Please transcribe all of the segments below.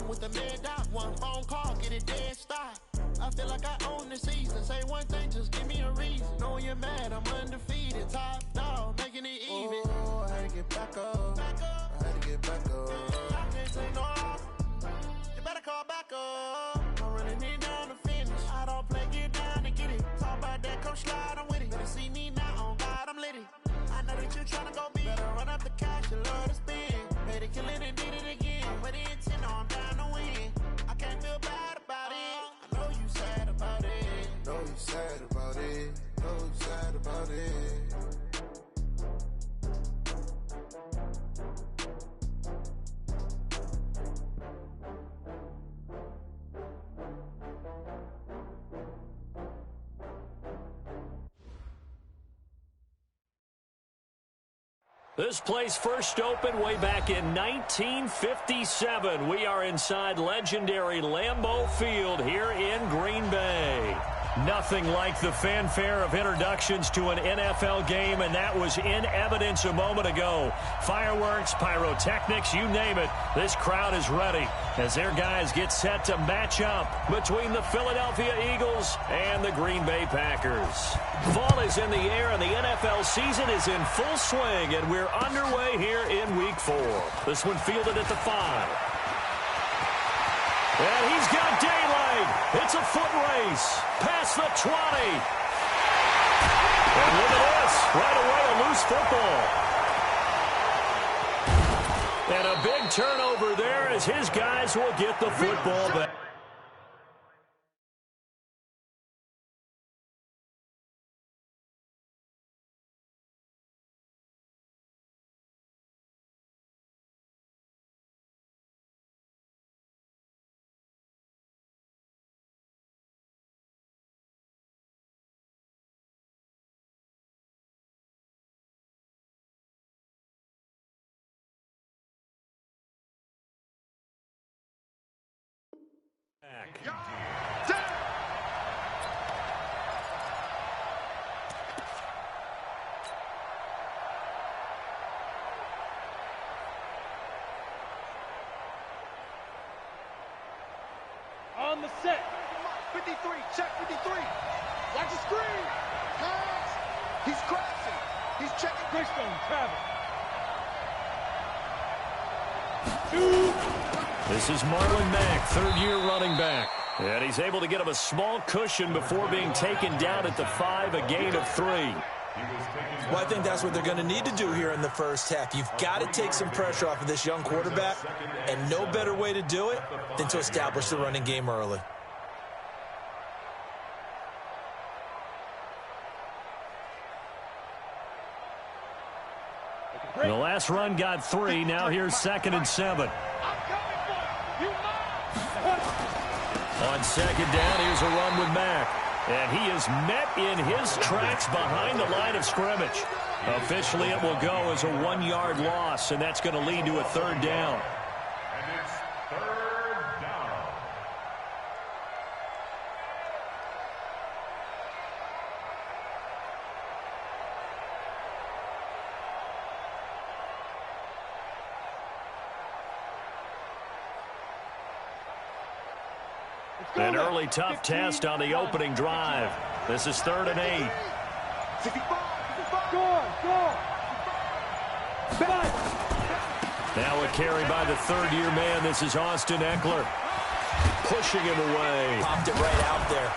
with the mid dot. One phone call, get it dead stop. I feel like I own the season. Say one thing, just give me a reason. Knowing you're mad, I'm undefeated. Top dog, making it even. Oh, I had to get back up. I had to get back up. I can't take no off. You better call back up. I'm running it down to finish. I don't play, get down and get it. Talk about that, come slide, I'm with it. Better see me now, on God, I'm litty. I know that you're trying to go big. Better run up the cash, you love to spin. Made it, kill it, and did it again. But the intent, no, I'm down to win. I can't feel bad about it. I know you sad about it. Know you sad about it. Know you sad about it. This place first opened way back in 1957. We are inside legendary Lambeau Field here in Green Bay. Nothing like the fanfare of introductions to an NFL game, and that was in evidence a moment ago. Fireworks, pyrotechnics, you name it. This crowd is ready as their guys get set to match up between the Philadelphia Eagles and the Green Bay Packers. Fall is in the air, and the NFL season is in full swing, and we're underway here in Week 4. This one fielded at the 5. And he's got daylight. It's a foot race. Past the 20. And look at this. Right away, a loose football. And a big turnover there as his guys will get the football back. On the set. 53, check 53. Watch the screen. Pass. He's crashing. He's checking. Christian Travis. This is Marlon Mack, third-year running back. And he's able to get him a small cushion before being taken down at the 5, a gain of 3. Well, I think that's what they're going to need to do here in the first half. You've got to take some pressure off of this young quarterback, and no better way to do it than to establish the running game early. The last run got 3. Now here's 2nd and 7. On 2nd down, here's a run with Mack. And he is met in his tracks behind the line of scrimmage. Officially, it will go as a 1-yard loss, and that's going to lead to a 3rd down. And it's 3rd down. An early tough test on the opening drive. This is 3rd and 8. Now a carry by the third-year man. This is Austin Eckler. Pushing him away. Popped it right out there.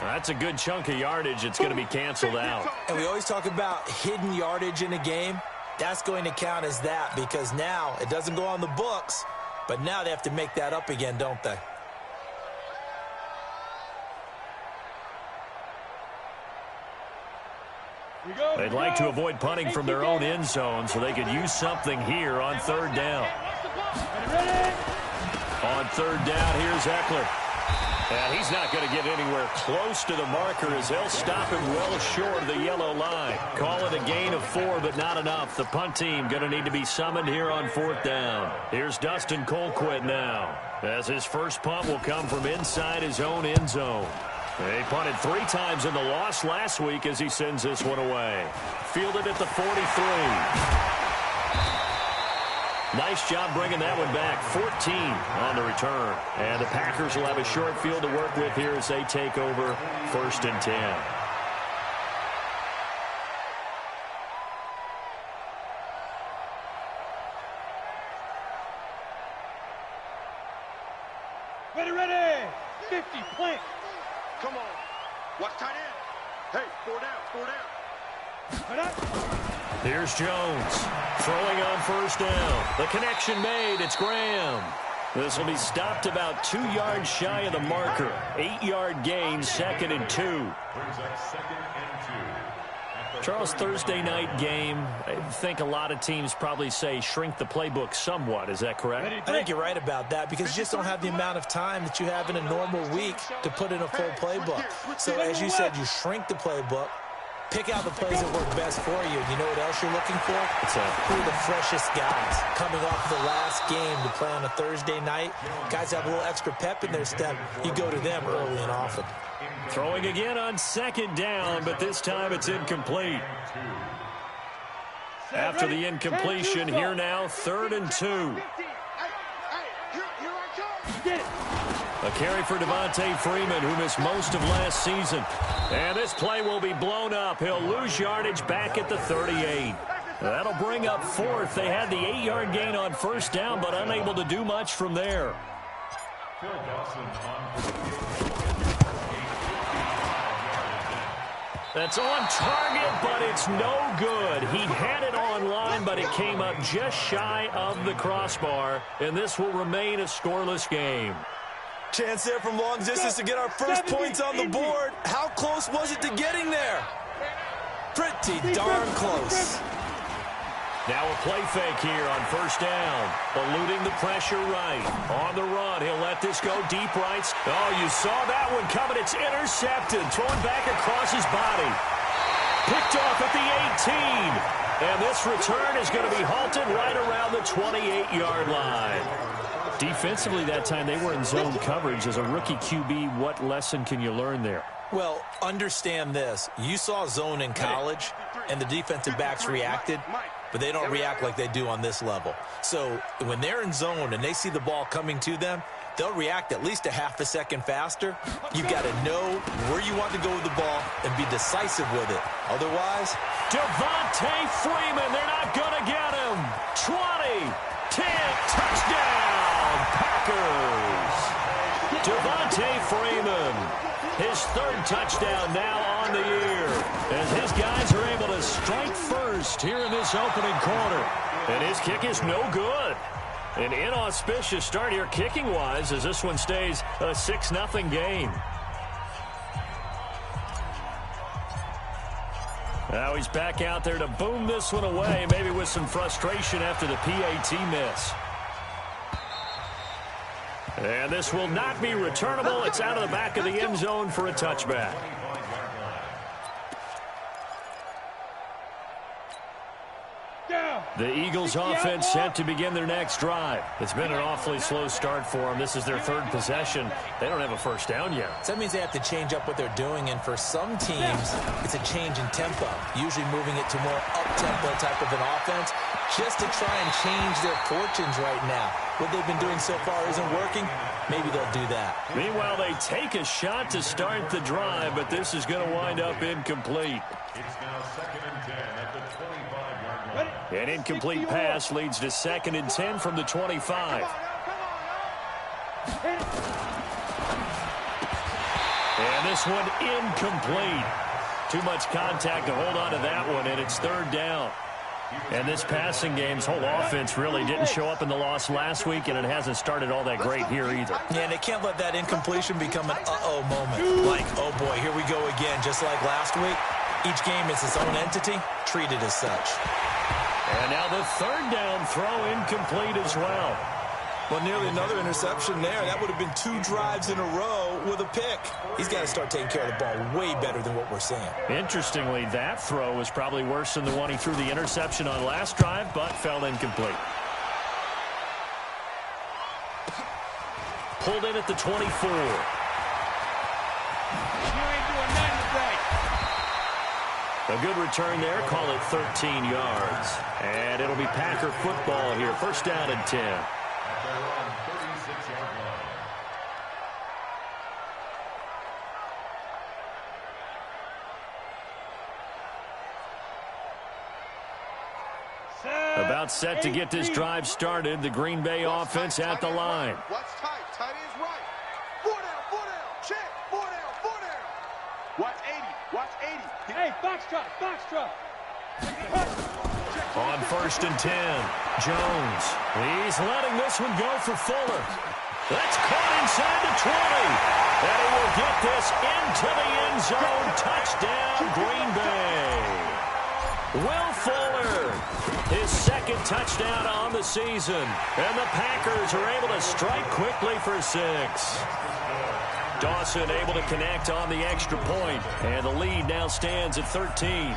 That's a good chunk of yardage. It's going to be canceled out. And we always talk about hidden yardage in a game. That's going to count as that because now it doesn't go on the books, but now they have to make that up again, don't they? They'd like to avoid punting from their own end zone so they could use something here on 3rd down. On 3rd down, here's Eckler. And he's not going to get anywhere close to the marker as they'll stop him well short of the yellow line. Call it a gain of 4, but not enough. The punt team going to need to be summoned here on 4th down. Here's Dustin Colquitt now, as his first punt will come from inside his own end zone. He punted 3 times in the loss last week as he sends this one away. Fielded at the 43. Nice job bringing that one back. 14 on the return. And the Packers will have a short field to work with here as they take over 1st and 10. Ready. 50, plant. Come on. Watch tight end. Hey, 4 down. Here's Jones throwing on 1st down. The connection made. It's Graham. This will be stopped about 2 yards shy of the marker. 8-yard gain, 2nd and 2. Charles, Thursday night game, I think a lot of teams probably say shrink the playbook somewhat. Is that correct? I think you're right about that because you just don't have the amount of time that you have in a normal week to put in a full playbook. So as you said, you shrink the playbook, pick out the plays that work best for you. And you know what else you're looking for? Who are the freshest guys coming off the last game to play on a Thursday night? Guys have a little extra pep in their step. You go to them early and often. Throwing again on 2nd down, but this time it's incomplete. After the incompletion, here now, 3rd and 2. A carry for Devontae Freeman, who missed most of last season. And this play will be blown up. He'll lose yardage back at the 38. That'll bring up 4th. They had the 8-yard gain on 1st down, but unable to do much from there. That's on target, but it's no good. He had it on line, but it came up just shy of the crossbar, and this will remain a scoreless game. Chance there from long distance to get our first points on the board. How close was it to getting there? Pretty darn close. Now a play fake here on 1st down. Eluding the pressure right. On the run, he'll let this go deep right. Oh, you saw that one coming. It's intercepted. Throwing back across his body. Picked off at the 18. And this return is going to be halted right around the 28-yard line. Defensively that time, they were in zone coverage. As a rookie QB, what lesson can you learn there? Well, understand this. You saw zone in college, and the defensive backs reacted, but they don't react like they do on this level. So when they're in zone and they see the ball coming to them, they'll react at least a half a second faster. You've got to know where you want to go with the ball and be decisive with it. Otherwise, Devontae Freeman, they're not going to get him. 20, 10, touchdown, Packers. Devontae Freeman, his 3rd touchdown now on the year, as his guys are able to strike first here in this opening quarter. And his kick is no good. An inauspicious start here kicking-wise as this one stays a 6-0 game. Now he's back out there to boom this one away, maybe with some frustration after the PAT miss. And this will not be returnable. It's out of the back of the end zone for a touchback. The Eagles offense set to begin their next drive. It's been an awfully slow start for them. This is their 3rd possession. They don't have a 1st down yet. So that means they have to change up what they're doing, and for some teams, it's a change in tempo, usually moving it to more up-tempo type of an offense, just to try and change their fortunes right now. What they've been doing so far isn't working. Maybe they'll do that. Meanwhile, they take a shot to start the drive, but this is going to wind up incomplete. It's now 2nd and 10 at the 25-yard line. An incomplete pass leads to 2nd and 10 from the 25. And this one incomplete. Too much contact to hold on to that one, and it's 3rd down. And this passing game's whole offense really didn't show up in the loss last week, and it hasn't started all that great here either. Yeah, and they can't let that incompletion become an uh-oh moment. Like, oh boy, here we go again, just like last week. Each game is its own entity, treated as such. And now the 3rd down throw incomplete as well. Well, nearly another interception there. That would have been 2 drives in a row with a pick. He's got to start taking care of the ball way better than what we're seeing. Interestingly, that throw was probably worse than the one he threw the interception on last drive, but fell incomplete. Pulled in at the 24. A good return there. Call it 13 yards. And it'll be Packer football here. First down and 10. At their own 36-yard line. About set to get this drive started. The Green Bay offense at the line. Watch tight. Tight ends right. 4 down. Check. 4 down. Watch 80. Watch 80. Hey, foxtrot. On first and 10, Jones. He's letting this one go for Fuller. That's caught inside the 20. And he will get this into the end zone. Touchdown, Green Bay. Will Fuller, his second touchdown on the season. And the Packers are able to strike quickly for 6. Dawson able to connect on the extra point. And the lead now stands at 13.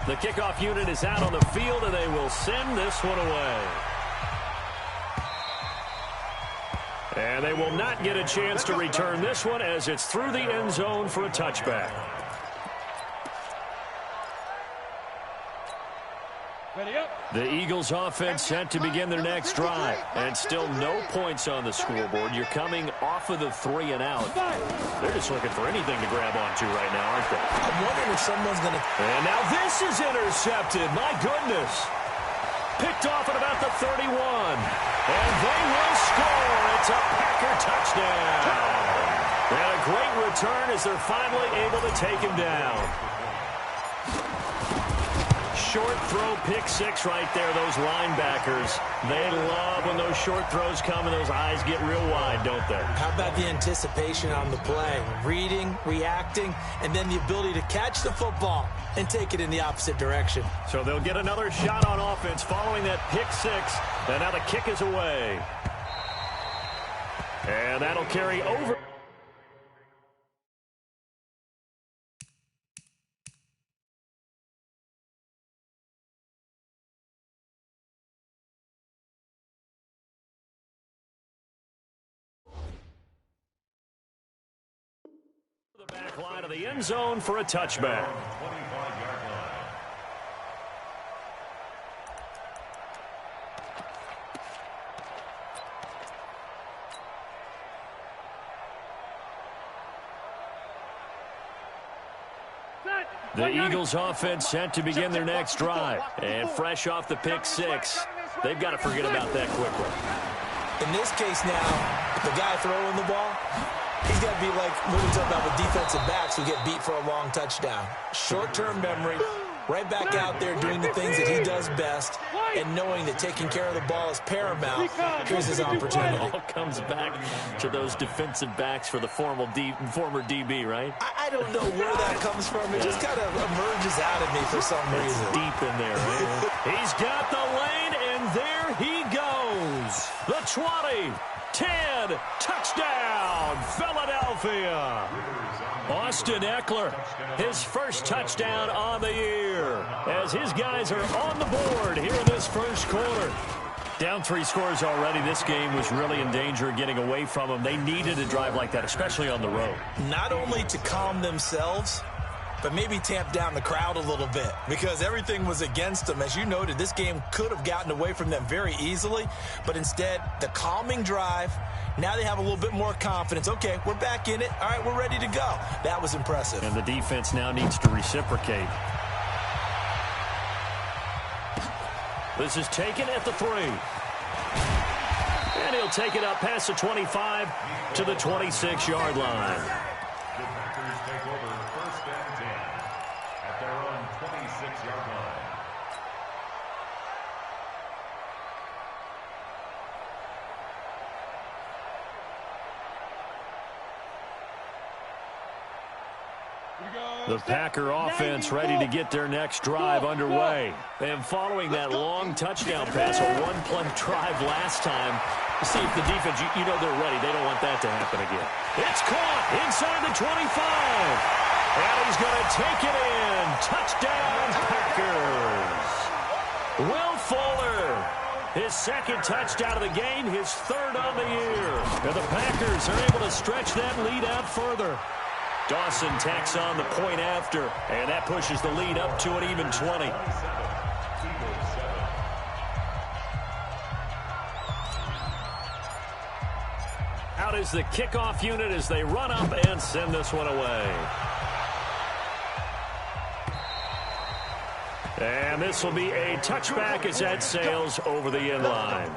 The kickoff unit is out on the field, and they will send this one away. And they will not get a chance to return this one as it's through the end zone for a touchback. The Eagles offense set to begin their next drive. And still no points on the scoreboard. You're coming off of the 3 and out. They're just looking for anything to grab onto right now, aren't they? I'm wondering if someone's going to... And now this is intercepted. My goodness. Picked off at about the 31. And they will score. It's a Packer touchdown. And a great return as they're finally able to take him down. Short throw, pick 6 right there, those linebackers. They love when those short throws come and those eyes get real wide, don't they? How about the anticipation on the play? Reading, reacting, and then the ability to catch the football and take it in the opposite direction. So they'll get another shot on offense following that pick 6. And now the kick is away. And that'll carry over. The back line of the end zone for a touchback. 25-yard line. The Eagles offense set to begin their next drive. And fresh off the pick 6, they've got to forget about that quickly. In this case now, the guy throwing the ball, he's got to be like what we talk about with defensive backs who get beat for a long touchdown. Short-term memory, right back out there doing the things that he does best, and knowing that taking care of the ball is paramount. Here's his opportunity. It all comes back to those defensive backs for the former DB, right? I don't know where that comes from. It just kind of emerges out of me for some reason. It's deep in there, right? He's got the lane, and there he goes. The 20, 10, touchdown, Philadelphia. Austin Eckler, his first touchdown on the year, as his guys are on the board here in this first quarter. Down 3 scores already. This game was really in danger of getting away from them. They needed a drive like that, especially on the road. Not only to calm themselves, but maybe tamp down the crowd a little bit, because everything was against them. As you noted, this game could have gotten away from them very easily, but instead, the calming drive, now they have a little bit more confidence. Okay, we're back in it. All right, we're ready to go. That was impressive. And the defense now needs to reciprocate. This is taken at the 3. And he'll take it up past the 25 to the 26-yard line. The Packers take over first and 10 at their own 26-yard line. The Packer offense ready to get their next drive underway. And following that long touchdown pass, a one-play drive last time, see if the defense, you know they're ready. They don't want that to happen again. It's caught inside the 25. And he's going to take it in. Touchdown, Packers. Will Fuller, his second touchdown of the game, his 3rd on the year. And the Packers are able to stretch that lead out further. Dawson tacks on the point after, and that pushes the lead up to an even 20. Out is the kickoff unit as they run up and send this one away. And this will be a touchback as that sails over the end line.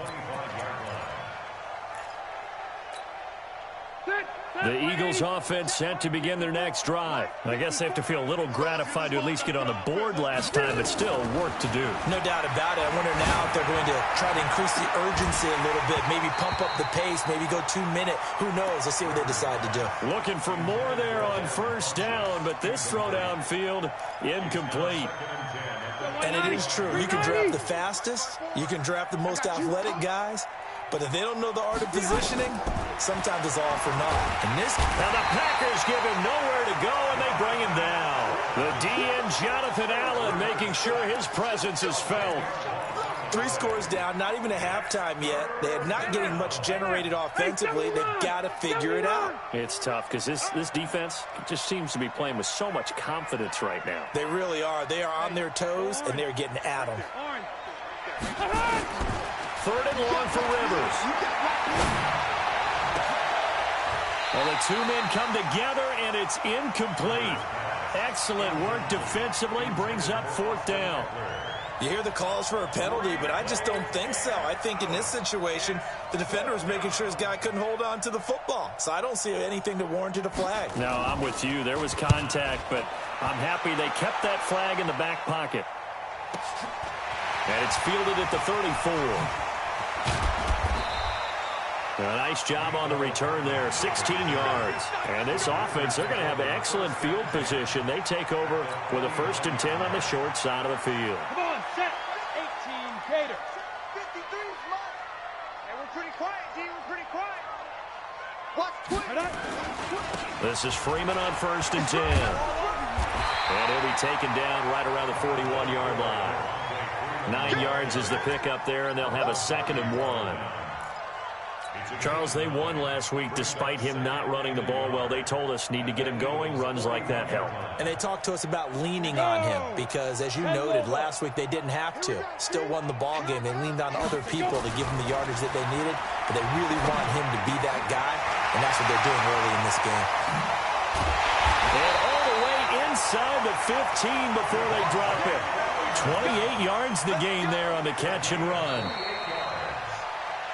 The Eagles offense set to begin their next drive. I guess they have to feel a little gratified to at least get on the board last time, but still work to do. No doubt about it. I wonder now if they're going to try to increase the urgency a little bit, maybe pump up the pace, maybe go 2 minute. Who knows? Let's see what they decide to do. Looking for more there on first down, but this throw downfield incomplete. And it is true. You can draft the fastest. You can draft the most athletic guys. But if they don't know the art of positioning, sometimes it's all for naught. And this... Now the Packers give him nowhere to go, and they bring him down. The DN, Jonathan Allen, making sure his presence is felt. 3 scores down, not even a halftime yet. They are not getting much generated offensively. They've got to figure it out. It's tough because this defense just seems to be playing with so much confidence right now. They really are. They are on their toes, and they're getting at them. 3rd and long for Rivers. Well, the 2 men come together, and it's incomplete. Excellent work defensively, brings up 4th down. You hear the calls for a penalty, but I just don't think so. I think in this situation, the defender was making sure his guy couldn't hold on to the football. So I don't see anything that warranted a flag. No, I'm with you. There was contact, but I'm happy they kept that flag in the back pocket. And it's fielded at the 34. A nice job on the return there, 16 yards. And this offense, they're going to have excellent field position. They take over with a 1st and 10 on the short side of the field. Come on, set. 18 Gators. 53 is mine. And we're pretty quiet, D. We're pretty quiet. Watch quick. This is Freeman on 1st and 10. And he'll be taken down right around the 41-yard line. 9 yards is the pickup there, and they'll have a 2nd and 1. Charles, they won last week despite him not running the ball well. They told us need to get him going. Runs like that help. And they talked to us about leaning on him because, as you noted, last week they didn't have to. Still won the ball game. They leaned on other people to give them the yardage that they needed, but they really want him to be that guy, and that's what they're doing early in this game. And all the way inside the 15 before they drop it. 28 yards the gain there on the catch and run.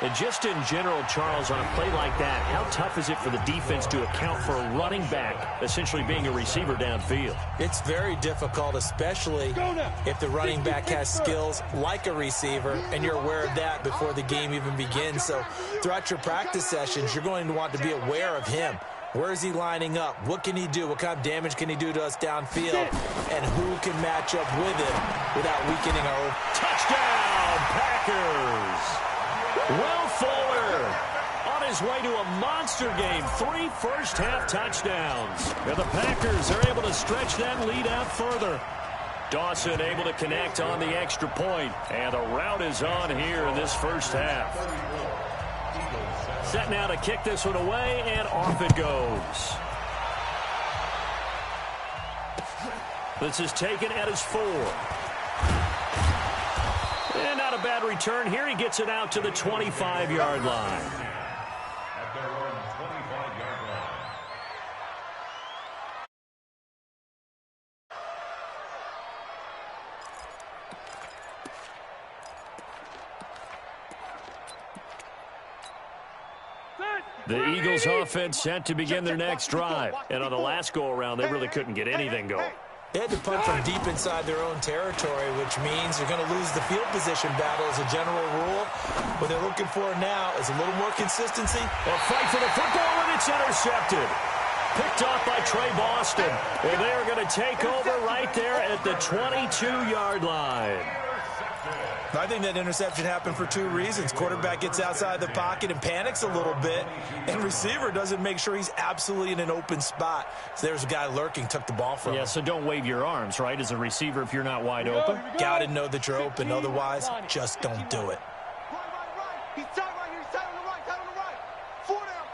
And just in general, Charles, on a play like that, how tough is it for the defense to account for a running back essentially being a receiver downfield? It's very difficult, especially if the running back has skills like a receiver, and you're aware of that before the game even begins. So throughout your practice sessions, you're going to want to be aware of him. Where is he lining up? What can he do? What kind of damage can he do to us downfield? And who can match up with him without weakening our... Touchdown, Packers! Will Fuller on his way to a monster game. 3 first-half touchdowns. And the Packers are able to stretch that lead out further. Dawson able to connect on the extra point. And the route is on here in this first half. Set now to kick this one away, and off it goes. This is taken at his 4. And not a bad return here. He gets it out to the 25-yard line. At their own 25-yard line. The Eagles offense set to begin their next drive. And on the last go-around, they really couldn't get anything going. They had to punt from deep inside their own territory, which means you're going to lose the field position battle as a general rule. What they're looking for now is a little more consistency. A fight for the football, and it's intercepted. Picked off by Trey Boston. And they are going to take over right there at the 22-yard line. I think that interception happened for 2 reasons. Quarterback gets outside the pocket and panics a little bit, and receiver doesn't make sure he's absolutely in an open spot. So there's a guy lurking, took the ball from him. Yeah, so don't wave your arms, right, as a receiver if you're not wide open. Got to know that you're open. Otherwise, just don't do it. Right. He's tight right here. He's tight on the right. 4 down.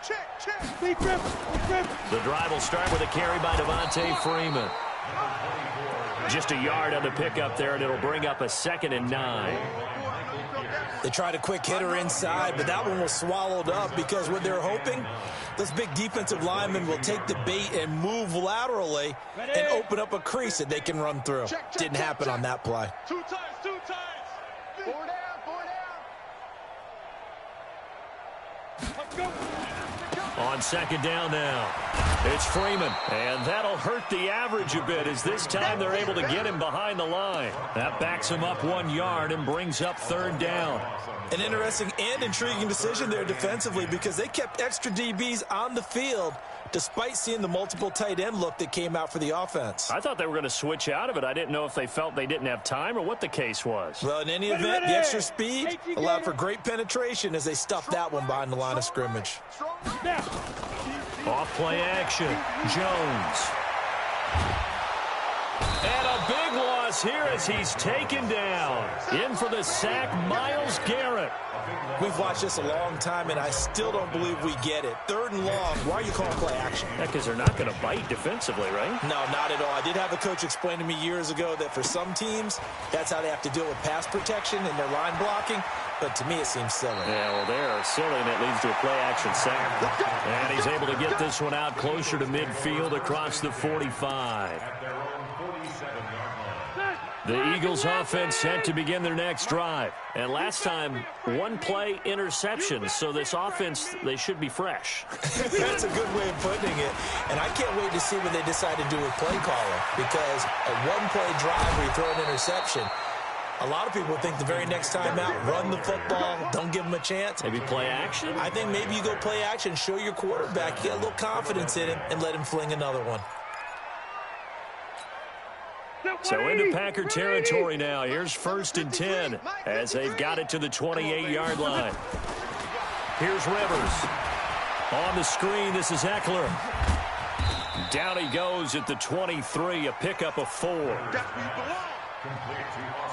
Check. The drive will start with a carry by Devontae Freeman. Just a yard on the pickup there, and it'll bring up a 2nd and 9. They tried a quick hitter inside, but that one was swallowed up because what they're hoping, those big defensive linemen will take the bait and move laterally and open up a crease that they can run through. Didn't happen on that play. 2 times, 2 times. 4 down, 4 down. On 2nd down now, it's Freeman, and that'll hurt the average a bit as this time they're able to get him behind the line. That backs him up 1 yard and brings up 3rd down. An interesting and intriguing decision there defensively because they kept extra DBs on the field despite seeing the multiple tight end look that came out for the offense. I thought they were going to switch out of it. I didn't know if they felt they didn't have time or what the case was. Well, in any event, the extra speed allowed for great penetration as they stuffed that one behind the line of scrimmage. Off play action, Jones. And a big loss here as he's taken down. In for the sack, Myles Garrett. We've watched this a long time, and I still don't believe we get it. 3rd and long, why are you calling play action? Yeah, because they're not going to bite defensively, right? No, not at all. I did have a coach explain to me years ago that for some teams, that's how they have to deal with pass protection and their line blocking. But to me, it seems silly. Yeah, well, they're silly, and it leads to a play-action sack. And he's able to get this one out closer to midfield across the 45. The Eagles offense set to begin their next drive. And last time, 1 play interception. So this offense, they should be fresh. That's a good way of putting it. And I can't wait to see what they decide to do with play calling. Because a 1-play drive where you throw an interception, a lot of people think the very next time out, run the football, don't give them a chance. Maybe play action? I think maybe you go play action, show your quarterback, get a little confidence in him, and let him fling another one. So into Packer territory now. Here's 1st and 10 as they've got it to the 28-yard line. Here's Rivers. On the screen, this is Eckler. Down he goes at the 23, a pickup of 4.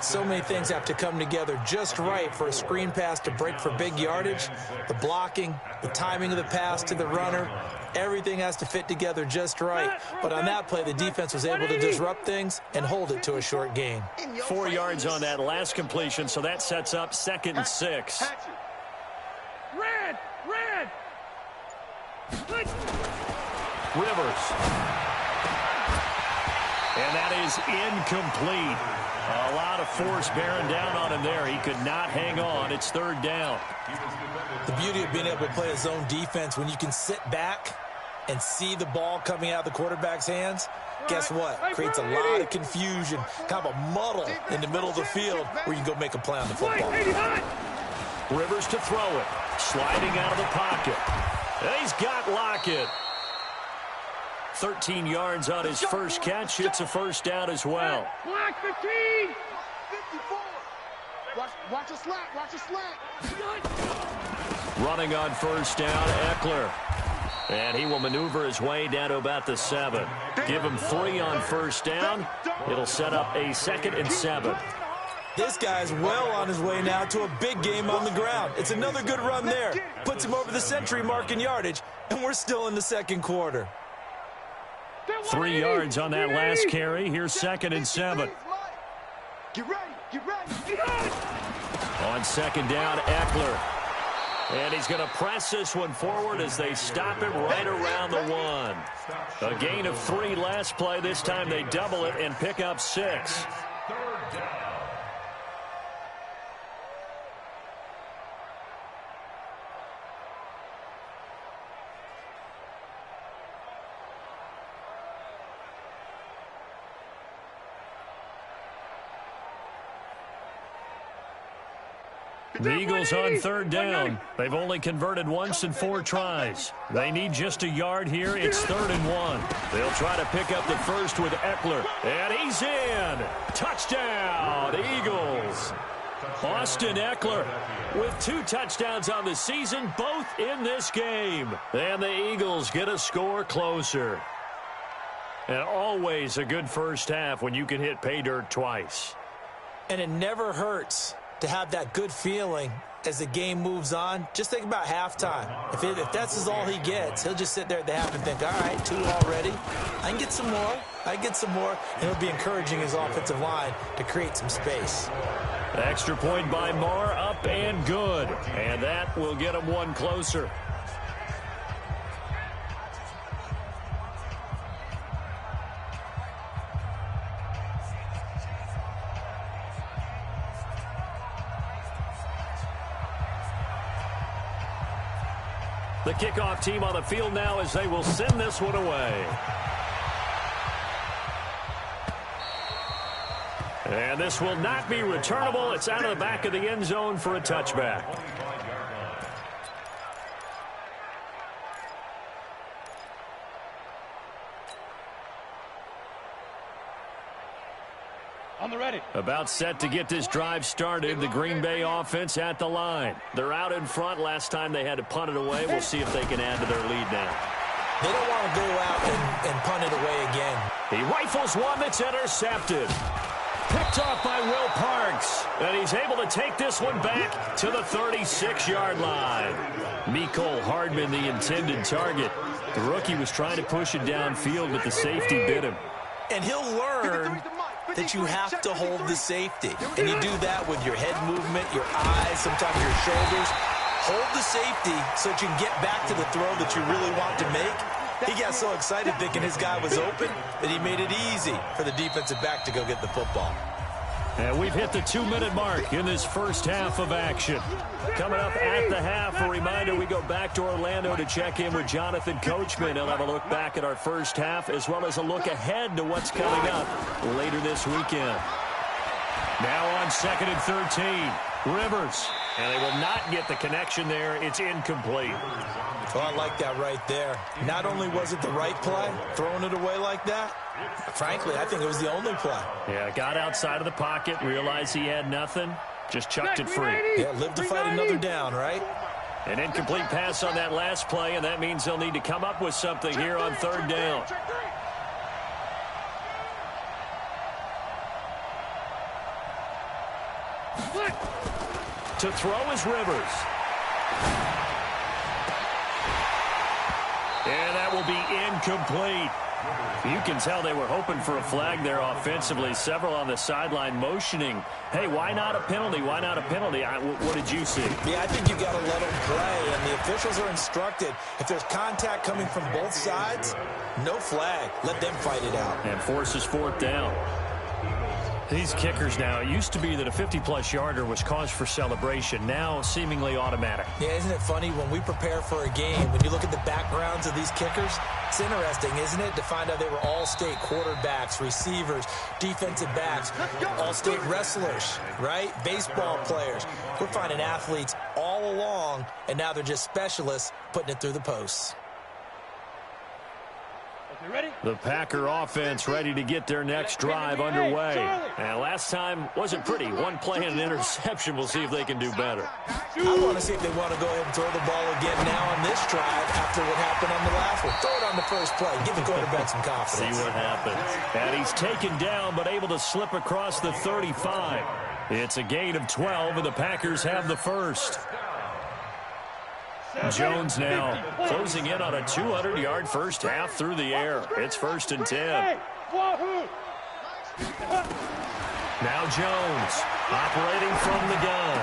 So many things have to come together just right for a screen pass to break for big yardage. The blocking, the timing of the pass to the runner, everything has to fit together just right. But on that play, the defense was able to disrupt things and hold it to a short gain. 4 yards on that last completion, so that sets up 2nd and 6. Red! Rivers. And that is incomplete. A lot of force bearing down on him there. He could not hang on. It's 3rd down. The beauty of being able to play a zone defense when you can sit back and see the ball coming out of the quarterback's hands, guess what? Creates a lot of confusion, kind of a muddle in the middle of the field where you can go make a play on the football. Rivers to throw it. Sliding out of the pocket. And he's got Lockett. 13 yards on his first catch. It's a 1st down as well. Black 15! 54! Watch a slant, watch a slant. Running on 1st down, Eckler. And he will maneuver his way down to about the 7. Give him 3 on 1st down. It'll set up a 2nd and 7. This guy's well on his way now to a big game on the ground. It's another good run there. Puts him over the century mark in yardage, and we're still in the 2nd quarter. 3 yards on that last carry. Here's 2nd and 7. Get ready. On 2nd down, Eckler. And he's going to press this one forward as they stop him right around the 1. A gain of 3 last play. This time they double it and pick up 6. The Eagles on 3rd down. They've only converted once in 4 tries. They need just a yard here. It's 3rd and 1. They'll try to pick up the first with Eckler. And he's in. Touchdown, Eagles. Austin Eckler with 2 touchdowns on the season, both in this game. And the Eagles get a score closer. And always a good first half when you can hit pay dirt twice. And it never hurts to have that good feeling as the game moves on, just think about halftime. If that's all he gets, he'll just sit there at the half and think, all right, 2 already. I can get some more. And he'll be encouraging his offensive line to create some space. Extra point by Marr, up and good. And that will get him one closer. The kickoff team on the field now as they will send this one away. And this will not be returnable. It's out of the back of the end zone for a touchback. On the ready. About set to get this drive started. The Green Bay offense at the line. They're out in front. Last time they had to punt it away. We'll see if they can add to their lead now. They don't want to go out and punt it away again. He rifles one that's intercepted. Picked off by Will Parks. And he's able to take this one back to the 36-yard line. Mecole Hardman, the intended target. The rookie was trying to push it downfield, but the safety bit him. And he'll learn that you have to hold the safety. And you do that with your head movement, your eyes, sometimes your shoulders. Hold the safety so that you can get back to the throw that you really want to make. He got so excited thinking his guy was open that he made it easy for the defensive back to go get the football. And we've hit the 2-minute mark in this first half of action. Coming up at the half, a reminder, we go back to Orlando to check in with Jonathan Coachman. He'll have a look back at our first half as well as a look ahead to what's coming up later this weekend. Now on 2nd and 13, Rivers. And they will not get the connection there. It's incomplete. Well, I like that right there. Not only was it the right play, throwing it away like that, frankly, I think it was the only play. Yeah, got outside of the pocket, realized he had nothing, just chucked it free. Yeah, live to fight another down, right? An incomplete pass on that last play, and that means they'll need to come up with something here on 3rd down. To throw is Rivers. And that will be incomplete. You can tell they were hoping for a flag there offensively. Several on the sideline motioning, hey, why not a penalty? Why not a penalty? What did you see? Yeah, I think you got to let them play, and the officials are instructed. If there's contact coming from both sides, no flag. Let them fight it out. And forces 4th down. These kickers now, it used to be that a 50-plus yarder was cause for celebration. Now, seemingly automatic. Yeah, isn't it funny? When we prepare for a game, when you look at the backgrounds of these kickers, it's interesting, isn't it, to find out they were all-state quarterbacks, receivers, defensive backs, all-state wrestlers, right? Baseball players. We're finding athletes all along, and now they're just specialists putting it through the posts. Ready? The Packer offense ready to get their next drive underway. And last time wasn't pretty. One play and an interception. We'll see if they can do better. I want to see if they want to go ahead and throw the ball again now on this drive after what happened on the last one. Throw it on the first play. Give the quarterback some confidence. See what happens. And he's taken down but able to slip across the 35. It's a gain of 12, and the Packers have the first. Jones now closing in on a 200-yard first half through the air. It's 1st and 10. Now Jones operating from the gun.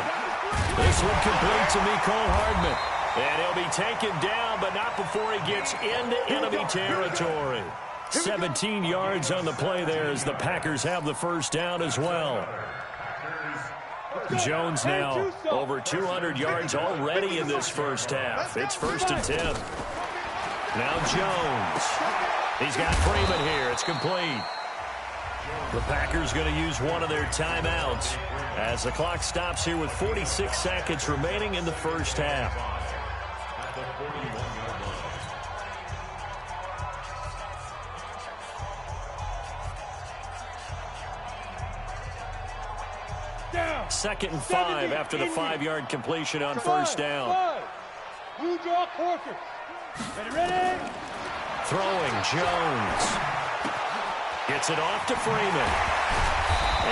This one complete to Mecole Hardman. And he'll be taken down, but not before he gets into enemy territory. 17 yards on the play there as the Packers have the first down as well. Jones now over 200 yards already in this first half. It's 1st and 10. Now Jones. He's got Freeman here. It's complete. The Packers going to use one of their timeouts as the clock stops here with 46 seconds remaining in the first half. Down. 2nd and 5 after the 5-yard completion on first down. Blue draw quarter. Ready? Throwing Jones. Gets it off to Freeman.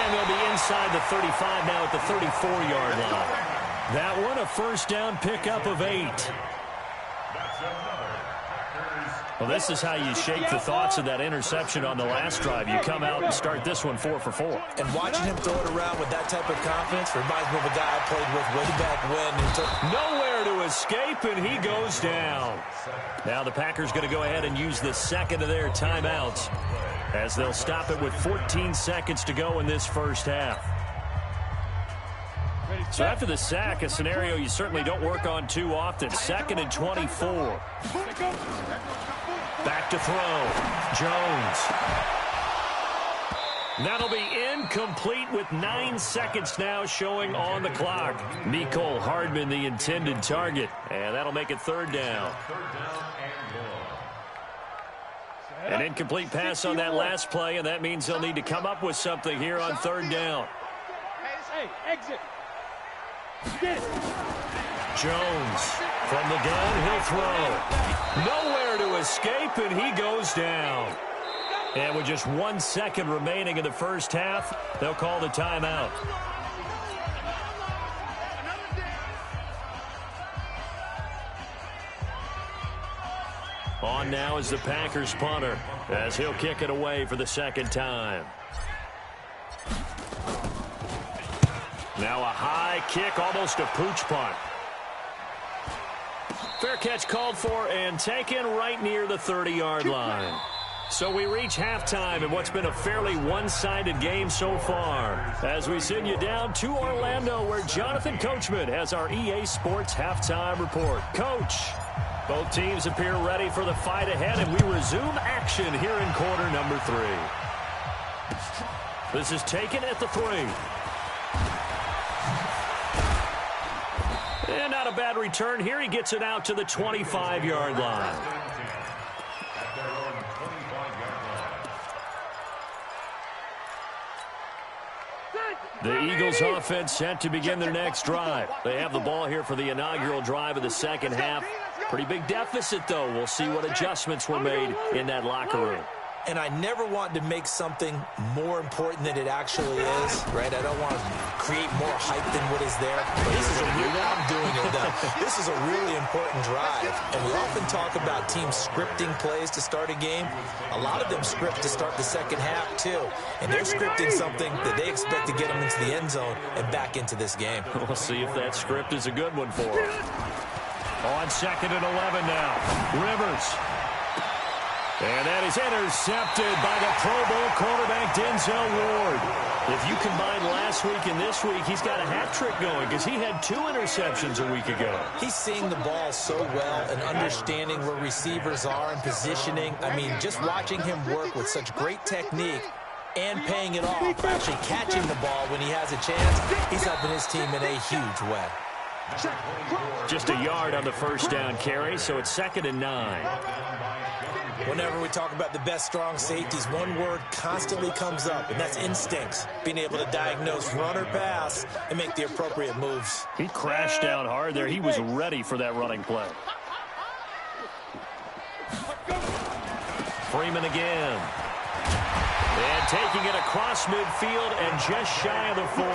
And they'll be inside the 35 now at the 34-yard line. That one, a first down pickup of 8. Well, this is how you shake the thoughts of that interception on the last drive. You come out and start this one 4 for 4. And watching him throw it around with that type of confidence reminds me of a guy I played with way back when. Who took nowhere to escape, and he goes down. Now the Packers going to go ahead and use the second of their timeouts as they'll stop it with 14 seconds to go in this first half. So after the sack, a scenario you certainly don't work on too often. 2nd and 24. Back to throw. Jones. That'll be incomplete with 9 seconds now showing on the clock. Mecole Hardman, the intended target. And that'll make it 3rd down. An incomplete pass on that last play, and that means they'll need to come up with something here on 3rd down. Hey, exit. Jones from the gun, he'll throw. Nowhere to escape, and he goes down. And with just 1 second remaining in the first half, they'll call the timeout. On now is the Packers punter as he'll kick it away for the second time. Now a high kick, almost a pooch punt. Fair catch called for and taken right near the 30-yard line. So we reach halftime in what's been a fairly one-sided game so far. As we send you down to Orlando, where Jonathan Coachman has our EA Sports halftime report. Coach, both teams appear ready for the fight ahead, and we resume action here in quarter number 3. This is taken at the 3. And not a bad return here. He gets it out to the 25-yard line. The Eagles offense set to begin their next drive. They have the ball here for the inaugural drive of the second half. Pretty big deficit, though. We'll see what adjustments were made in that locker room. And I never want to make something more important than it actually is, right? I don't want to create more hype than what is there. But this is I'm doing it, though. This is a really important drive. And we often talk about teams scripting plays to start a game. A lot of them script to start the second half, too. And they're scripting something that they expect to get them into the end zone and back into this game. We'll see if that script is a good one for them. On 2nd and 11 now. Rivers. And that is intercepted by the Pro Bowl quarterback, Denzel Ward. If you combine last week and this week, he's got a hat trick going because he had 2 interceptions a week ago. He's seeing the ball so well and understanding where receivers are and positioning. I mean, just watching him work with such great technique and paying it off, actually catching the ball when he has a chance, he's helping his team in a huge way. Just a yard on the first down carry, so it's 2nd and 9. Whenever we talk about the best strong safeties, one word constantly comes up, and that's instincts. Being able to diagnose run or pass and make the appropriate moves. He crashed down hard there. He was ready for that running play. Freeman again. And taking it across midfield and just shy of the 40.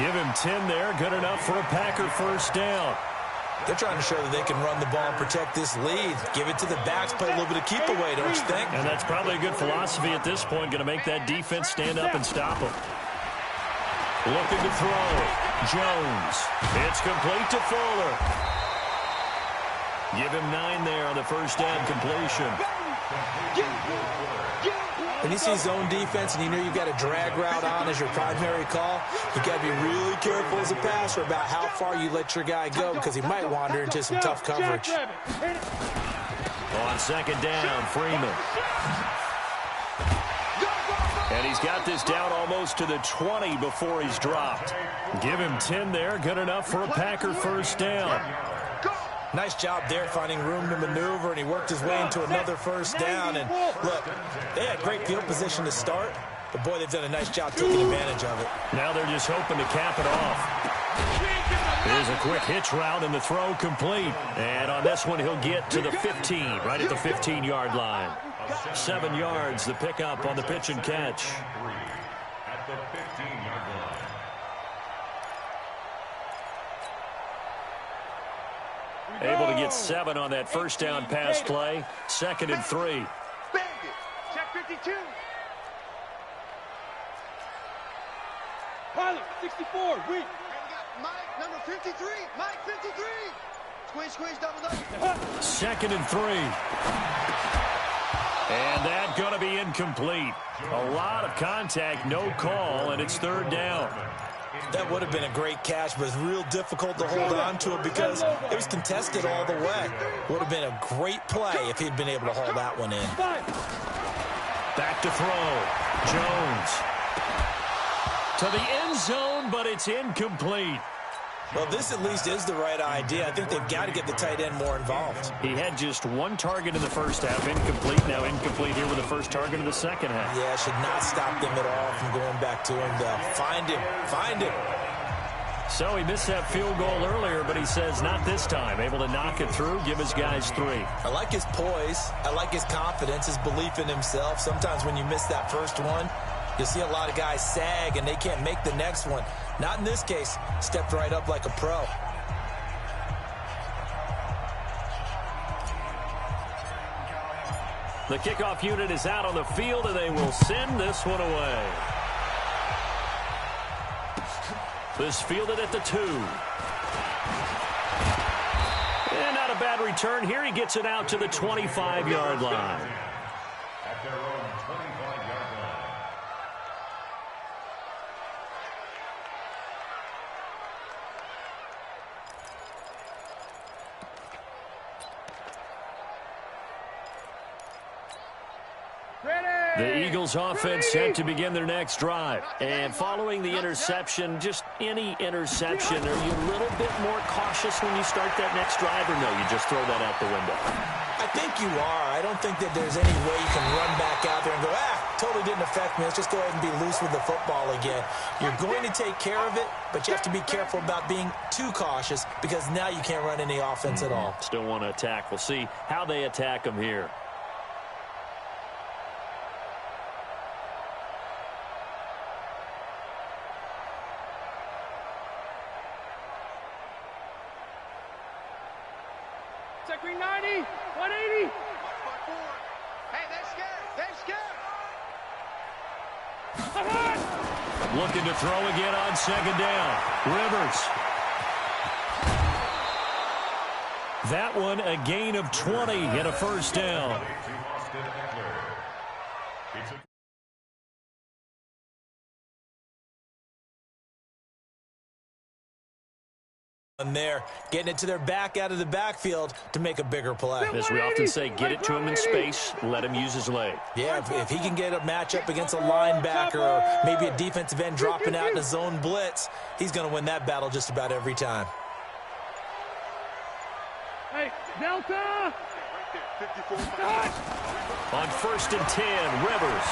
Give him 10 there. Good enough for a Packer first down. They're trying to show that they can run the ball and protect this lead. Give it to the backs, play a little bit of keep away, don't you think? And that's probably a good philosophy at this point. Going to make that defense stand up and stop them. Looking to throw. Jones. It's complete to Fuller. Give him 9 there on the first down completion. When you see zone defense and you know you've got a drag route on as your primary call, you got to be really careful as a passer about how far you let your guy go because he might wander into some tough coverage. On 2nd down, Freeman. And he's got this down almost to the 20 before he's dropped. Give him 10 there. Good enough for a Packer first down. Nice job there finding room to maneuver, and he worked his way into another first down. And look, they had great field position to start, but boy, they've done a nice job taking advantage of it. Now they're just hoping to cap it off. Here's a quick hitch route and the throw complete. And on this one, he'll get to the 15, right at the 15-yard line. 7 yards, the pickup on the pitch and catch. At the 15-yard line. Able to get 7 on that first down pass play. 2nd and 3. Bandit. Check 52. Pilot, 64. Weak. And we got Mike, number 53. Mike, 53. Squeeze, squeeze, double, double. 2nd and 3. And that going to be incomplete. A lot of contact, no call, and it's 3rd down. That would have been a great catch, but it's real difficult to hold on to it because it was contested all the way. Would have been a great play if he'd been able to haul that one in. Back to throw. Jones. To the end zone, but it's incomplete. Well, this at least is the right idea. I think they've got to get the tight end more involved. He had just 1 target in the first half. Incomplete. Now incomplete here with the first target of the second half. Yeah, should not stop them at all from going back to him. Find him. Find him. So he missed that field goal earlier, but he says not this time. Able to knock it through, give his guys 3. I like his poise. I like his confidence, his belief in himself. Sometimes when you miss that first one, you'll see a lot of guys sag and they can't make the next one. Not in this case. Stepped right up like a pro. The kickoff unit is out on the field, and they will send this one away. This fielded at the 2. And not a bad return here. He gets it out to the 25-yard line. At their own 25-yard line. The Eagles offense set to begin their next drive. And following the interception, just any interception, are you a little bit more cautious when you start that next drive, or no, you just throw that out the window? I think you are. I don't think that there's any way you can run back out there and go, totally didn't affect me. Let's just go ahead and be loose with the football again. You're going to take care of it, but you have to be careful about being too cautious because now you can't run any offense at all. Still want to attack. We'll see how they attack them here. Check 90, 180. Hey, they're scared. They're scared. Looking to throw again on 2nd down. Rivers. That one a gain of 20 and a first down. And they're getting it to their back out of the backfield to make a bigger play. As we often say, get it to him in space, let him use his leg. Yeah, if he can get a matchup against a linebacker or maybe a defensive end dropping out in a zone blitz, he's going to win that battle just about every time. Hey, Delta! On 1st and 10, Rivers.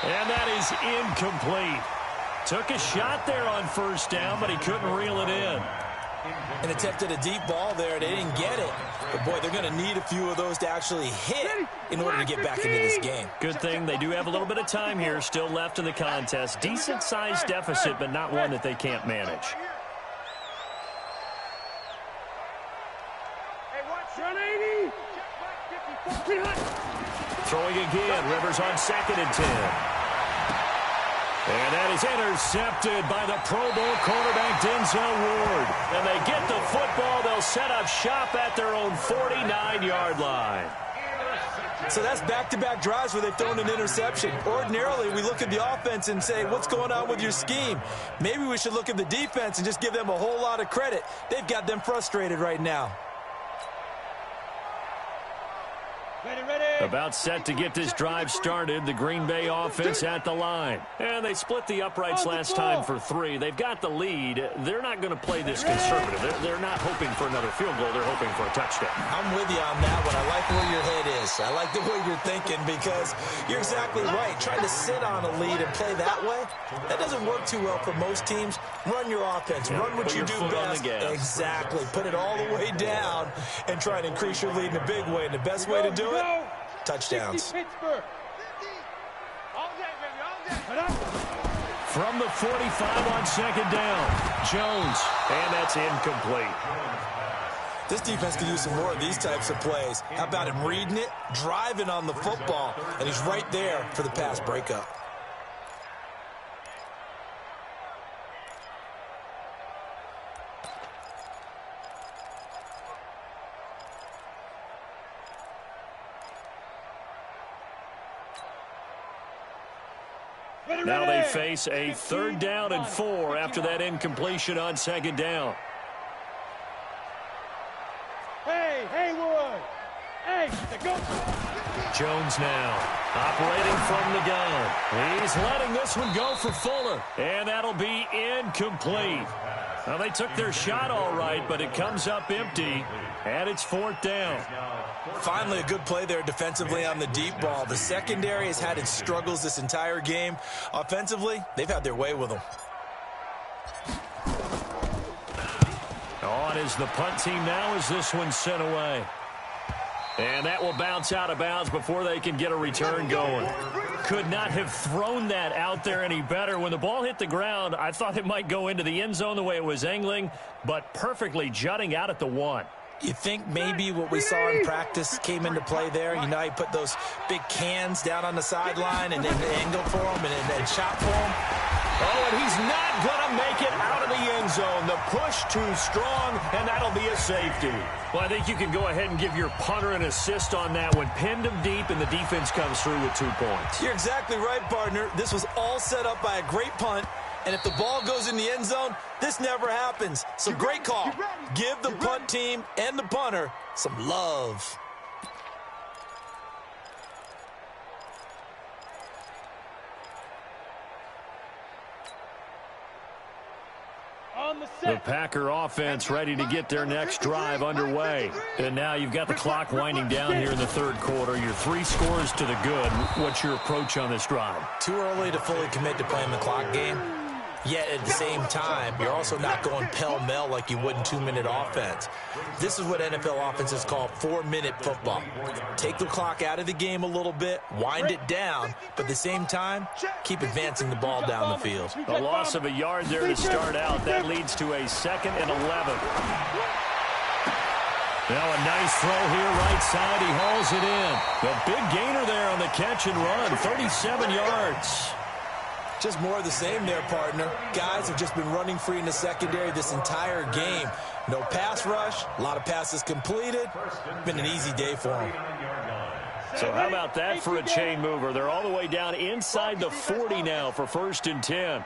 And that is incomplete. Took a shot there on 1st down, but he couldn't reel it in. And attempted a deep ball there. They didn't get it. But, boy, they're going to need a few of those to actually hit in order to get back into this game. Good thing they do have a little bit of time here still left in the contest. Decent-sized deficit, but not one that they can't manage. Throwing again. Rivers on 2nd and 10. And that is intercepted by the Pro Bowl cornerback Denzel Ward. And they get the football. They'll set up shop at their own 49-yard line. So that's back-to-back drives where they've thrown an interception. Ordinarily, we look at the offense and say, what's going on with your scheme? Maybe we should look at the defense and just give them a whole lot of credit. They've got them frustrated right now. About set to get this drive started. The Green Bay offense at the line. And they split the uprights last time for 3. They've got the lead. They're not going to play this conservative. They're not hoping for another field goal. They're hoping for a touchdown. I'm with you on that one. I like where your head is. I like the way you're thinking because you're exactly right. Trying to sit on a lead and play that way, that doesn't work too well for most teams. Run your offense. Run what you do best. Exactly. Put it all the way down and try and increase your lead in a big way. And the best way to do it, touchdowns. From the 45 on second down. Jones, and that's incomplete. This defense could use some more of these types of plays. How about him reading it, driving on the football, and he's right there for the pass breakup. Now they face a 3rd down and 4 after that incompletion on second down. Hey, Haywood! Hey, go! Jones now operating from the gun. He's letting this one go for Fuller, and that'll be incomplete. Well, they took their shot all right, but it comes up empty, and it's 4th down. Finally, a good play there defensively on the deep ball. The secondary has had its struggles this entire game. Offensively, they've had their way with them. On is the punt team now as this one's sent away. And that will bounce out of bounds before they can get a return going. Could not have thrown that out there any better. When the ball hit the ground, I thought it might go into the end zone the way it was angling, but perfectly jutting out at the 1. You think maybe what we saw in practice came into play there? You know, he put those big cans down on the sideline and then angle for them and shot for them. Oh, and he's not going to make it out of the end zone. The push too strong, and that'll be a safety. Well, I think you can go ahead and give your punter an assist on that one. Pinned him deep, and the defense comes through with 2 points. You're exactly right, partner. This was all set up by a great punt. And if the ball goes in the end zone, this never happens. So great call. Give the punt team and the punter some love. The Packer offense ready to get their next drive underway. And now you've got the clock winding down here in the 3rd quarter. Your 3 scores to the good. What's your approach on this drive? Too early to fully commit to playing the clock game. Yet at the same time, you're also not going pell-mell like you would in 2-minute offense. This is what NFL offenses call 4-minute football. Take the clock out of the game a little bit, wind it down, but at the same time, keep advancing the ball down the field. A loss of a yard there to start out. That leads to a 2nd and 11. Now a nice throw here right side. He hauls it in. The big gainer there on the catch and run, 37 yards. Just more of the same there, partner. Guys have just been running free in the secondary this entire game. No pass rush, a lot of passes completed. Been an easy day for them. So how about that for a chain mover? They're all the way down inside the 40 now for 1st and 10.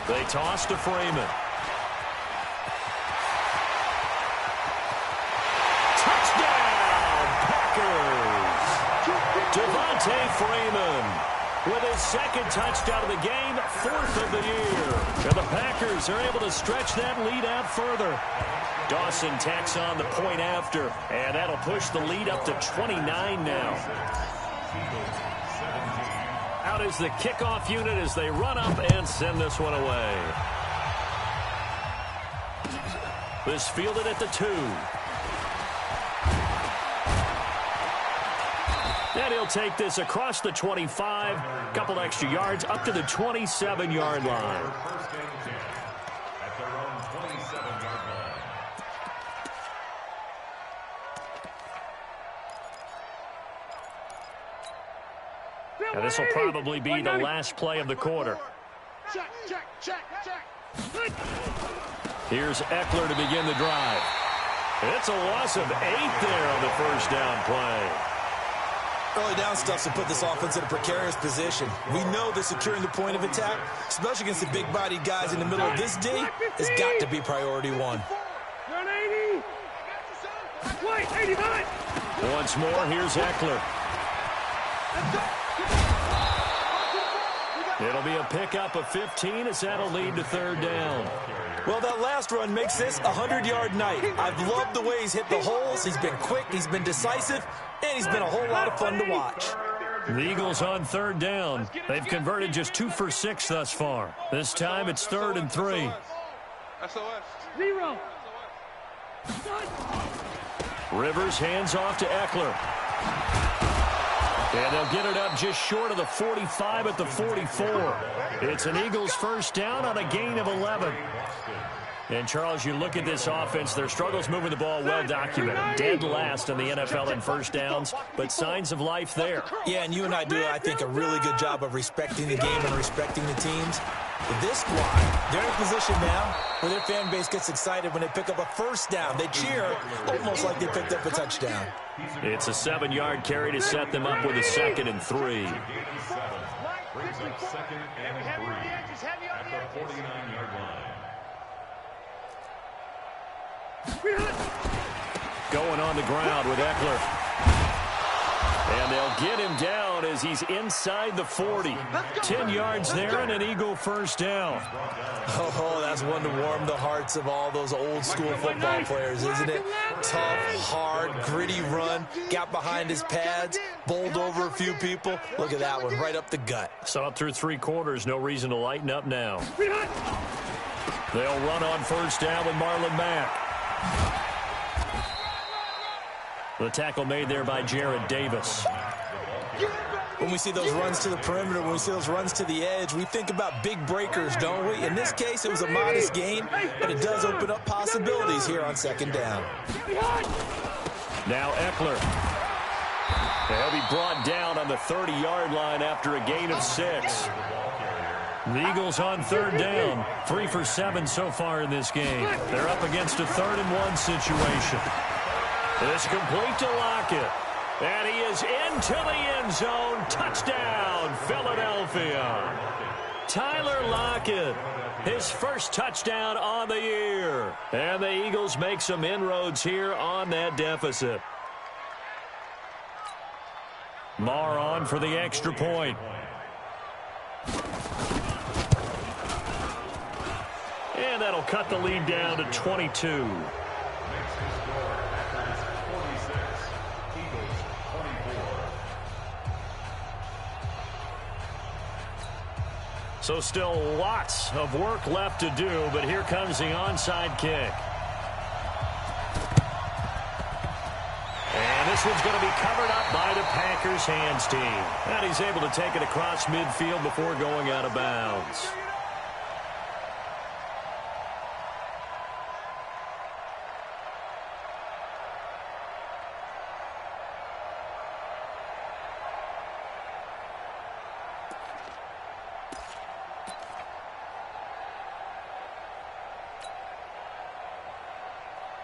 They toss to Freeman. Touchdown, Packers! Devontae Freeman with his 2nd touchdown of the game, 4th of the year. And the Packers are able to stretch that lead out further. Dawson tacks on the point after, and that'll push the lead up to 29 now. Out is the kickoff unit as they run up and send this one away. This fielded at the 2. And he'll take this across the 25, couple extra yards up to the 27-yard line. Now this will probably be the last play of the quarter. Here's Eckler to begin the drive. It's a loss of 8 there on the 1st down play. Early down stuff to put this offense in a precarious position. We know that securing the point of attack, especially against the big-bodied guys in the middle of this D, has got to be priority 1. Once more, here's Eckler. It'll be a pickup of 15 as that'll lead to 3rd down. Well, that last run makes this a 100-yard night. I've loved the way he's hit the holes. He's been quick, he's been decisive, and he's been a whole lot of fun to watch. The Eagles on 3rd down. They've converted just 2 for 6 thus far. This time it's 3rd and 3. Rivers hands off to Eckler. And they'll get it up just short of the 45 at the 44. It's an Eagles first down on a gain of 11. And, Charles, you look at this offense, their struggles moving the ball well documented. Dead last in the NFL in first downs, but signs of life there. Yeah, and you and I do, I think, a really good job of respecting the game and respecting the teams. But this squad, they're in a position now where their fan base gets excited when they pick up a first down. They cheer almost like they picked up a touchdown. It's a 7-yard carry to set them up with a 2nd and 3. Brings up 2nd and 3 at the 49-yard line. Going on the ground with Eckler. And they'll get him down as he's inside the 40. 10 yards there and an Eagle first down. Oh, that's one to warm the hearts of all those old school football players, isn't it? Tough, hard, gritty run. Got behind his pads, bowled over a few people. Look at that one, right up the gut. Saw it through 3 quarters. No reason to lighten up now. They'll run on first down with Marlon Mack. The tackle made there by Jared Davis. When we see those runs to the perimeter, when we see those runs to the edge, we think about big breakers, don't we? In this case, it was a modest gain, but it does open up possibilities here on 2nd down. Now Eckler. They'll be brought down on the 30-yard line after a gain of 6. The Eagles on 3rd down. 3 for 7 so far in this game. They're up against a 3rd and 1 situation. It's complete to Lockett. And he is into the end zone. Touchdown, Philadelphia. Tyler Lockett, his first touchdown on the year. And the Eagles make some inroads here on that deficit. Marr on for the extra point. And that'll cut the lead down to 22. So still lots of work left to do, but here comes the onside kick. And this one's going to be covered up by the Packers hands team. And he's able to take it across midfield before going out of bounds.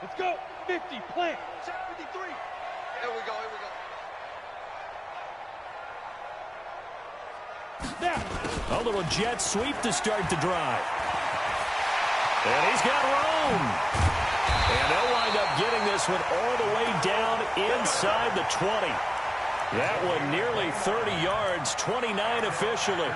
Let's go. 50, plant. Check 53. Here we go, A little jet sweep to start the drive. And he's got room. And they'll wind up getting this one all the way down inside the 20. That one nearly 30 yards, 29 officially.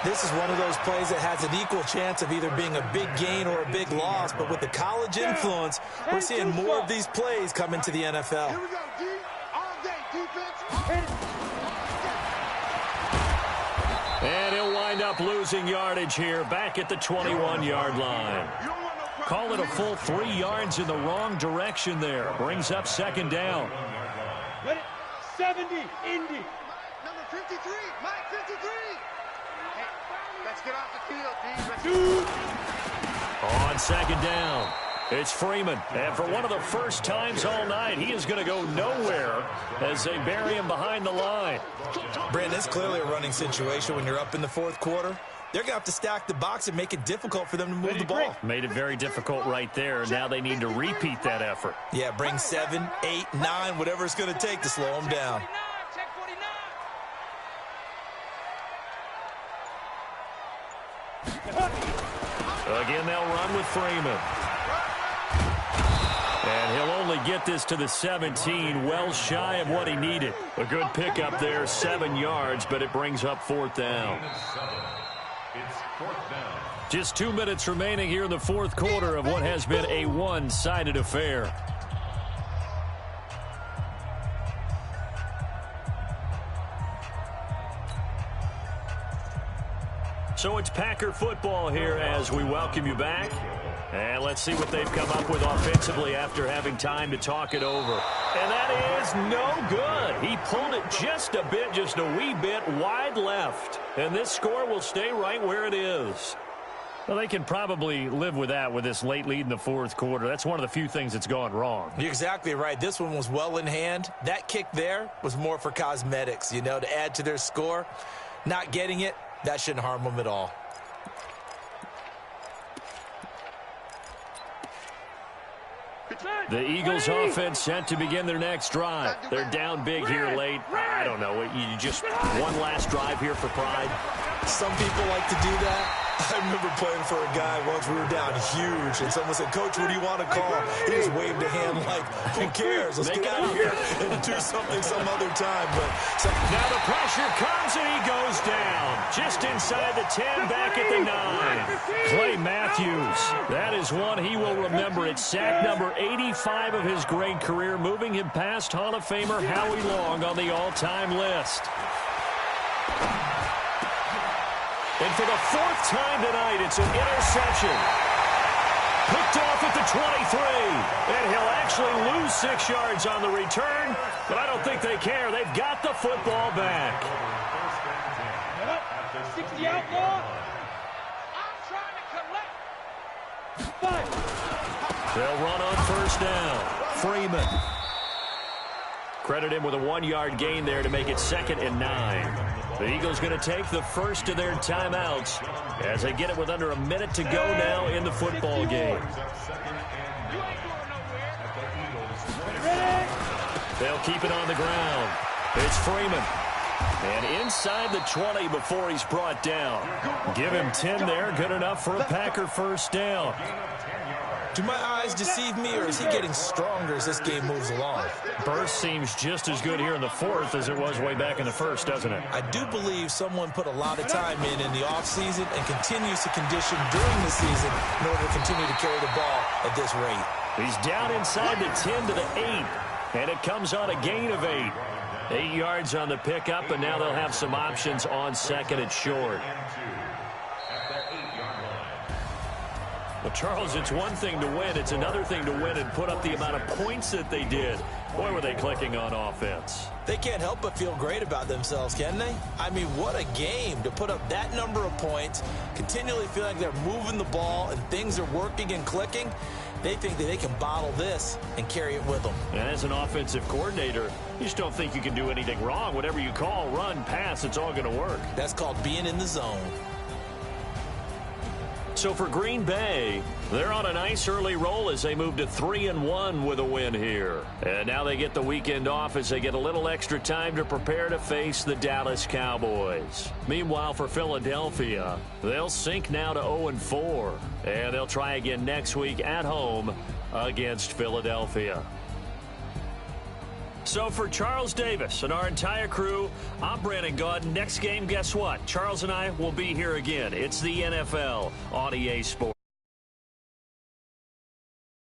This is one of those plays that has an equal chance of either being a big gain or a big loss. But with the college influence, we're seeing more of these plays come into the NFL. Here we go, D. All day, defense. And he'll wind up losing yardage here back at the 21-yard line. Call it a full 3 yards in the wrong direction there. Brings up 2nd down. 70, Indy. Number 53, Mike 53. Let's get off the field, D. On 2nd down, it's Freeman. And for one of the first times all night, he is going to go nowhere as they bury him behind the line. Brandon, it's clearly a running situation when you're up in the 4th quarter. They're going to have to stack the box and make it difficult for them to move the ball. Made it very difficult right there. Now they need to repeat that effort. Yeah, bring 7, 8, 9, whatever it's going to take to slow them down. Again, they'll run with Freeman. And he'll only get this to the 17, well shy of what he needed. A good pickup there, 7 yards, but it brings up 4th down. It's 4th down. Just 2 minutes remaining here in the 4th quarter of what has been a one-sided affair. So it's Packer football here as we welcome you back. And let's see what they've come up with offensively after having time to talk it over. And that is no good. He pulled it just a bit, just a wee bit wide left. And this score will stay right where it is. Well, they can probably live with that with this late lead in the fourth quarter. That's one of the few things that's gone wrong. You're exactly right. This one was well in hand. That kick there was more for cosmetics, you know, to add to their score. Not getting it, that shouldn't harm them at all. The Eagles offense set to begin their next drive. They're down big here late. I don't know. You just one last drive here for pride. Some people like to do that. I remember playing for a guy once. We were down huge, and someone said, "Coach, what do you want to call?" He just waved a hand like, "Who cares? Let's get out of here and do something some other time." But now the pressure comes, and he goes down. Just inside the 10, back at the 9. Clay Matthews. That is one he will remember. It's sack number 85 of his great career, moving him past Hall of Famer Howie Long on the all-time list. And for the fourth time tonight, it's an interception. Picked off at the 23. And he'll actually lose 6 yards on the return, but I don't think they care. They've got the football back. 60 outlaw. I'm trying to collect. 5. They'll run on first down. Freeman. Credit him with a 1-yard gain there to make it 2nd and 9. The Eagles going to take the first of their timeouts as they get it with under a minute to go now in the football game. They'll keep it on the ground. It's Freeman. And inside the 20 before he's brought down. Give him 10 there. Good enough for a Packer first down. Do my eyes deceive me, or is he getting stronger as this game moves along? Burst seems just as good here in the fourth as it was way back in the first, doesn't it? I do believe someone put a lot of time in the offseason and continues to condition during the season in order to continue to carry the ball at this rate. He's down inside the 10 to the 8, and it comes on a gain of 8. 8 yards on the pickup, and now they'll have some options on 2nd and short. Well, Charles, it's one thing to win. It's another thing to win and put up the amount of points that they did. Boy, were they clicking on offense. They can't help but feel great about themselves, can they? I mean, what a game to put up that number of points, continually feel like they're moving the ball and things are working and clicking. They think that they can bottle this and carry it with them. And as an offensive coordinator, you just don't think you can do anything wrong. Whatever you call, run, pass, it's all going to work. That's called being in the zone. So for Green Bay, they're on a nice early roll as they move to 3-1 with a win here. And now they get the weekend off as they get a little extra time to prepare to face the Dallas Cowboys. Meanwhile, for Philadelphia, they'll sink now to 0-4. And they'll try again next week at home against Philadelphia. So for Charles Davis and our entire crew, I'm Brandon Gaudin. Next game, guess what? Charles and I will be here again. It's the NFL on EA Sports.